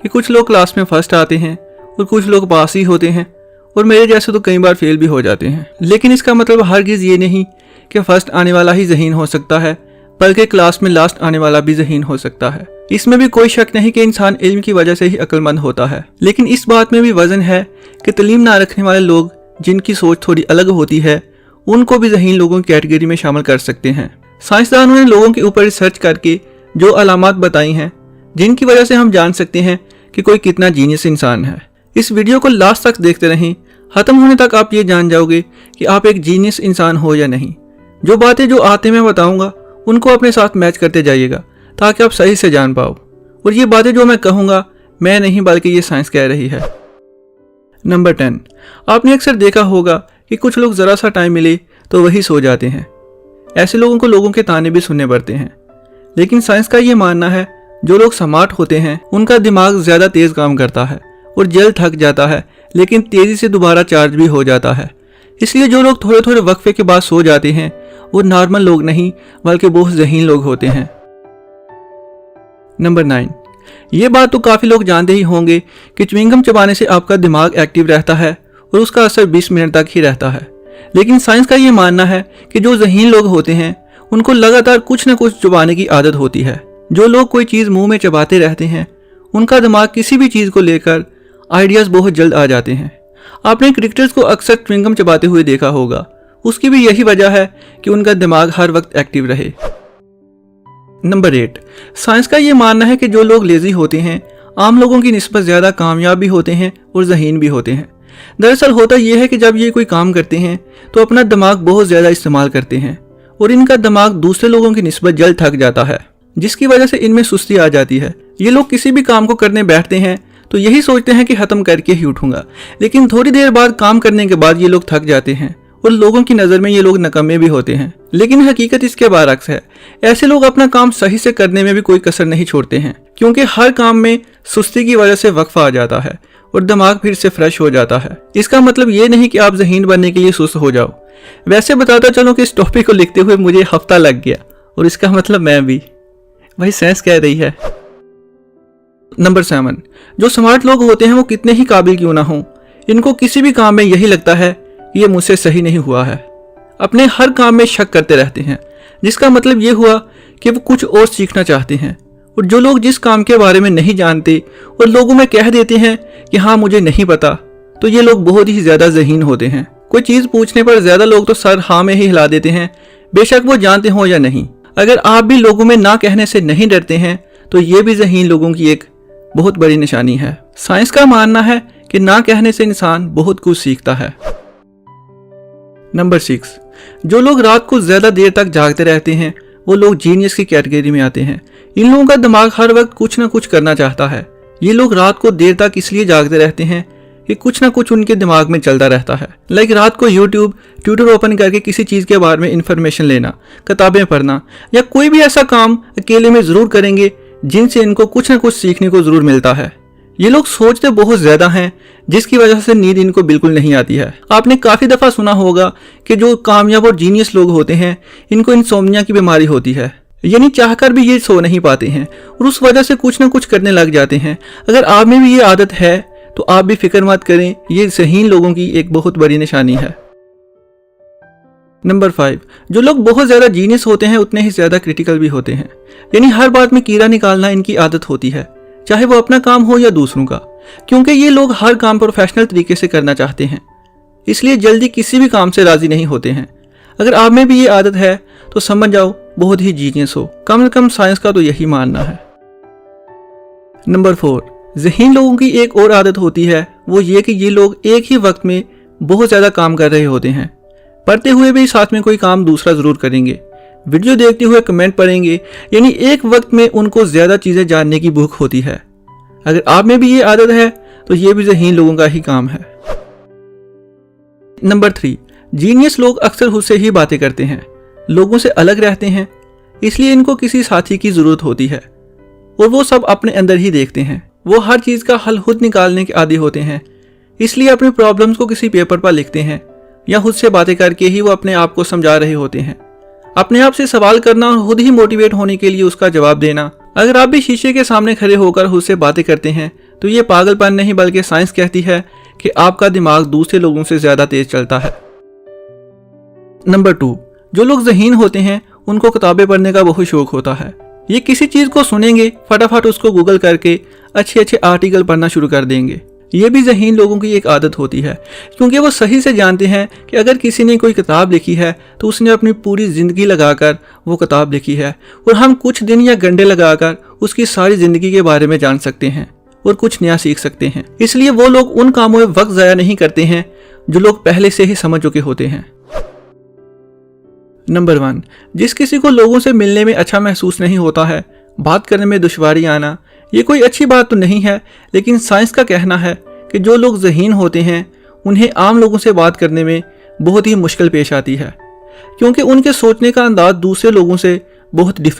कि कुछ लोग क्लास में फर्स्ट आते हैं और कुछ लोग पास ही होते हैं और मेरे जैसे तो कई बार फेल भी हो जाते हैं। लेकिन इसका मतलब हरगिज़ ये नहीं कि फर्स्ट आने वाला ही ज़हीन हो सकता है, बल्कि क्लास में लास्ट आने वाला भी ज़हीन हो सकता है। इसमें भी कोई शक नहीं कि इंसान इल्म की वजह से ही अक्लमंद होता है। लेकिन इस बात में भी वजन है कि तालीम ना रखने वाले लोग जिनकी सोच थोड़ी अलग होती है उनको भी ज़हीन लोगों की कैटेगरी में शामिल कर सकते हैं। साइंसदानों ने लोगों के ऊपर रिसर्च करके जो अलामात बताई हैं जिनकी वजह से हम जान सकते हैं कि कोई कितना जीनियस इंसान है। इस वीडियो को लास्ट तक देखते रहें, ख़त्म होने तक आप ये जान जाओगे कि आप एक जीनियस इंसान हो या नहीं। जो बातें जो आते मैं बताऊंगा उनको अपने साथ मैच करते जाइएगा ताकि आप सही से जान पाओ। और ये बातें जो मैं कहूँगा मैं नहीं बल्कि ये साइंस कह रही है। नंबर 10, आपने अक्सर देखा होगा कि कुछ लोग ज़रा सा टाइम मिले तो वही सो जाते हैं। ऐसे लोगों को लोगों के ताने भी सुनने पड़ते हैं। लेकिन साइंस का ये मानना है जो लोग स्मार्ट होते हैं उनका दिमाग ज़्यादा तेज़ काम करता है और जल्द थक जाता है, लेकिन तेज़ी से दोबारा चार्ज भी हो जाता है। इसलिए जो लोग थोड़े थोड़े वक्फे के बाद सो जाते हैं वो नॉर्मल लोग नहीं बल्कि बहुत ज़हीन लोग होते हैं। नंबर 9, ये बात तो काफ़ी लोग जानते ही होंगे कि च्युइंगम चबाने से आपका दिमाग एक्टिव रहता है और उसका असर 20 मिनट तक ही रहता है। लेकिन साइंस का ये मानना है कि जो ज़हीन लोग होते हैं उनको लगातार कुछ न कुछ चबाने की आदत होती है। जो लोग कोई चीज़ मुंह में चबाते रहते हैं उनका दिमाग किसी भी चीज़ को लेकर आइडियाज़ बहुत जल्द आ जाते हैं। आपने क्रिकेटर्स को अक्सर च्युइंगम चबाते हुए देखा होगा। उसकी भी यही वजह है कि उनका दिमाग हर वक्त एक्टिव रहे। नंबर 8, साइंस का ये मानना है कि जो लोग लेज़ी होते हैं आम लोगों की निस्बत ज़्यादा कामयाब भी होते हैं और ज़हीन भी होते हैं। दरअसल होता यह है कि जब ये कोई काम करते हैं तो अपना दिमाग बहुत ज़्यादा इस्तेमाल करते हैं और इनका दिमाग दूसरे लोगों की निस्बत जल्द थक जाता है, जिसकी वजह से इनमें सुस्ती आ जाती है। ये लोग किसी भी काम को करने बैठते हैं तो यही सोचते हैं कि ख़त्म करके ही उठूंगा, लेकिन थोड़ी देर बाद काम करने के बाद ये लोग थक जाते हैं और लोगों की नज़र में ये लोग नकम्मे भी होते हैं। लेकिन हकीकत इसके बरअक्स है। ऐसे लोग अपना काम सही से करने में भी कोई कसर नहीं छोड़ते हैं, क्योंकि हर काम में सुस्ती की वजह से वक्फा आ जाता है और दिमाग फिर से फ्रेश हो जाता है। इसका मतलब ये नहीं कि आप ज़हीन बनने के लिए सुस्त हो जाओ। वैसे बताता चलो कि इस टॉपिक को लिखते हुए मुझे हफ्ता लग गया और इसका मतलब मैं भी, वही साइंस कह रही है। नंबर 7, जो स्मार्ट लोग होते हैं वो कितने ही काबिल क्यों ना हों, इनको किसी भी काम में यही लगता है कि ये मुझसे सही नहीं हुआ है। अपने हर काम में शक करते रहते हैं, जिसका मतलब ये हुआ कि वो कुछ और सीखना चाहते हैं। और जो लोग जिस काम के बारे में नहीं जानते और लोगों में कह देते हैं कि हाँ मुझे नहीं पता, तो ये लोग बहुत ही ज़्यादा ज़हीन होते हैं। कोई चीज़ पूछने पर ज़्यादा लोग तो सर हाँ में ही हिला देते हैं, बेशक वो जानते हो या नहीं। अगर आप भी लोगों में ना कहने से नहीं डरते हैं तो ये भी ज़हीन लोगों की एक बहुत बड़ी निशानी है। साइंस का मानना है कि ना कहने से इंसान बहुत कुछ सीखता है। नंबर 6, जो लोग रात को ज़्यादा देर तक जागते रहते हैं वो लोग जीनियस की कैटेगरी में आते हैं। इन लोगों का दिमाग हर वक्त कुछ ना कुछ करना चाहता है। ये लोग रात को देर तक इसलिए जागते रहते हैं कि कुछ ना कुछ उनके दिमाग में चलता रहता है। लाइक रात को यूट्यूब ट्विटर ओपन करके किसी चीज़ के बारे में इंफॉर्मेशन लेना, किताबें पढ़ना या कोई भी ऐसा काम अकेले में ज़रूर करेंगे जिनसे इनको कुछ ना कुछ सीखने को ज़रूर मिलता है। ये लोग सोचते बहुत ज़्यादा हैं, जिसकी वजह से नींद इनको बिल्कुल नहीं आती है। आपने काफ़ी दफ़ा सुना होगा कि जो कामयाब और जीनियस लोग होते हैं इनको इंसोम्निया की बीमारी होती है, यानी चाहकर भी ये सो नहीं पाते हैं और उस वजह से कुछ ना कुछ करने लग जाते हैं। अगर आप में भी ये आदत है तो आप भी फिक्र मत करें, ये ज़हीन लोगों की एक बहुत बड़ी निशानी है। नंबर 5, जो लोग बहुत ज़्यादा जीनियस होते हैं उतने ही ज़्यादा क्रिटिकल भी होते हैं, यानी हर बात में कीड़ा निकालना इनकी आदत होती है, चाहे वो अपना काम हो या दूसरों का, क्योंकि ये लोग हर काम प्रोफेशनल तरीके से करना चाहते हैं, इसलिए जल्दी किसी भी काम से राज़ी नहीं होते हैं। अगर आप में भी ये आदत है तो समझ जाओ बहुत ही जीनियस हो, कम से कम साइंस का तो यही मानना है। नंबर 4, ज़हीन लोगों की एक और आदत होती है, वो ये कि ये लोग एक ही वक्त में बहुत ज़्यादा काम कर रहे होते हैं। पढ़ते हुए भी साथ में कोई काम दूसरा ज़रूर करेंगे, वीडियो देखते हुए कमेंट पढ़ेंगे, यानी एक वक्त में उनको ज़्यादा चीज़ें जानने की भूख होती है। अगर आप में भी ये आदत है तो ये भी ज़हीन लोगों का ही काम है। नंबर 3, जीनियस लोग अक्सर खुद से ही बातें करते हैं, लोगों से अलग रहते हैं, इसलिए इनको किसी साथी की ज़रूरत होती है और वो सब अपने अंदर ही देखते हैं। वो हर चीज़ का हल खुद निकालने के आदी होते हैं, इसलिए अपने प्रॉब्लम्स को किसी पेपर पर लिखते हैं या खुद से बातें करके ही वो अपने आप को समझा रहे होते हैं। अपने आप से सवाल करना और खुद ही मोटिवेट होने के लिए उसका जवाब देना। अगर आप भी शीशे के सामने खड़े होकर खुद से बातें करते हैं तो ये पागलपन नहीं बल्कि साइंस कहती है कि आपका दिमाग दूसरे लोगों से ज़्यादा तेज चलता है। नंबर 2, जो लोग ज़हीन होते हैं उनको किताबें पढ़ने का बहुत शौक होता है। ये किसी चीज़ को सुनेंगे, फटाफट उसको गूगल करके अच्छे अच्छे आर्टिकल पढ़ना शुरू कर देंगे। ये भी ज़हीन लोगों की एक आदत होती है, क्योंकि वो सही से जानते हैं कि अगर किसी ने कोई किताब लिखी है तो उसने अपनी पूरी ज़िंदगी लगाकर वो किताब लिखी है, और हम कुछ दिन या घंटे लगाकर उसकी सारी ज़िंदगी के बारे में जान सकते हैं और कुछ नया सीख सकते हैं। इसलिए वो लोग उन कामों में वक्त ज़ाया नहीं करते हैं जो लोग पहले से ही समझ चुके होते हैं। नंबर 1, जिस किसी को लोगों से मिलने में अच्छा महसूस नहीं होता है, बात करने में दुश्वारी आना, ये कोई अच्छी बात तो नहीं है, लेकिन साइंस का कहना है कि जो लोग ज़हीन होते हैं उन्हें आम लोगों से बात करने में बहुत ही मुश्किल पेश आती है, क्योंकि उनके सोचने का अंदाज दूसरे लोगों से बहुत डिफरेंट